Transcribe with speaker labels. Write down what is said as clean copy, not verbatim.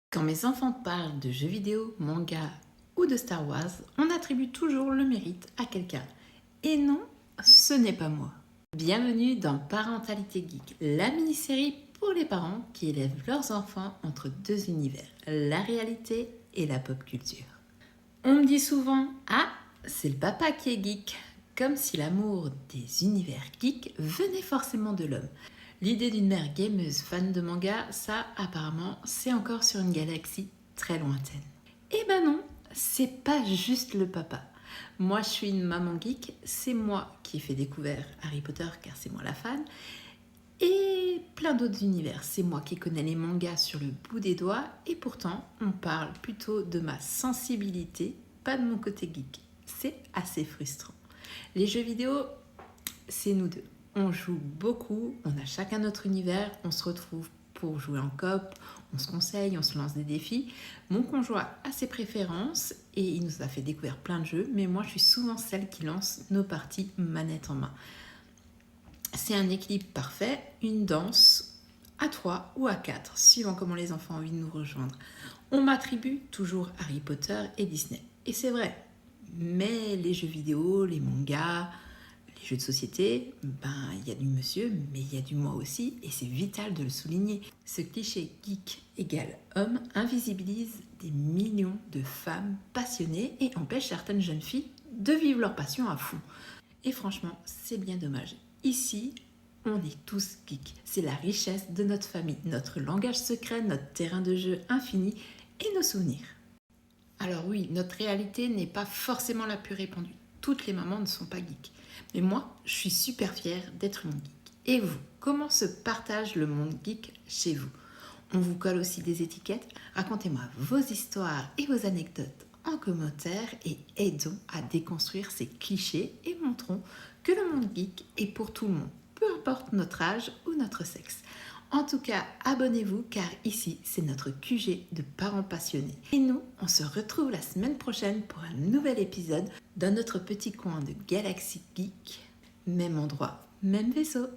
Speaker 1: Quand mes enfants parlent de jeux vidéo, manga ou de Star Wars, on attribue toujours le mérite à quelqu'un. Et non, ce n'est pas moi. Bienvenue dans Parentalité Geek, la mini-série pour les parents qui élèvent leurs enfants entre deux univers, la réalité et la pop culture. On me dit souvent « Ah, c'est le papa qui est geek », comme si l'amour des univers geeks venait forcément de l'homme. L'idée d'une mère gameuse fan de manga, ça apparemment c'est encore sur une galaxie très lointaine. Eh ben non, c'est pas juste le papa. Moi je suis une maman geek, c'est moi qui ai fait découvrir Harry Potter car c'est moi la fan. Et plein d'autres univers, c'est moi qui connais les mangas sur le bout des doigts et pourtant on parle plutôt de ma sensibilité, pas de mon côté geek. C'est assez frustrant. Les jeux vidéo, c'est nous deux. On joue beaucoup, on a chacun notre univers, on se retrouve pour jouer en coop, on se conseille, on se lance des défis. Mon conjoint a ses préférences et il nous a fait découvrir plein de jeux, mais moi je suis souvent celle qui lance nos parties manette en main. C'est un équilibre parfait, une danse à 3 ou à 4, suivant comment les enfants ont envie de nous rejoindre. On m'attribue toujours Harry Potter et Disney. Et c'est vrai, mais les jeux vidéo, les mangas, les jeux de société, il y a du monsieur, mais il y a du moi aussi, et c'est vital de le souligner. Ce cliché geek égale homme invisibilise des millions de femmes passionnées et empêche certaines jeunes filles de vivre leur passion à fond. Et franchement, c'est bien dommage. Ici, on est tous geeks. C'est la richesse de notre famille, notre langage secret, notre terrain de jeu infini et nos souvenirs. Alors oui, notre réalité n'est pas forcément la plus répandue. Toutes les mamans ne sont pas geeks. Mais moi, je suis super fière d'être une geek. Et vous, comment se partage le monde geek chez vous? On vous colle aussi des étiquettes? Racontez-moi vos histoires et vos anecdotes en commentaire et aidons à déconstruire ces clichés et montrons que le monde geek est pour tout le monde, peu importe notre âge ou notre sexe. En tout cas, abonnez-vous car ici, c'est notre QG de parents passionnés. Et nous, on se retrouve la semaine prochaine pour un nouvel épisode dans notre petit coin de Galaxy Geek. Même endroit, même vaisseau.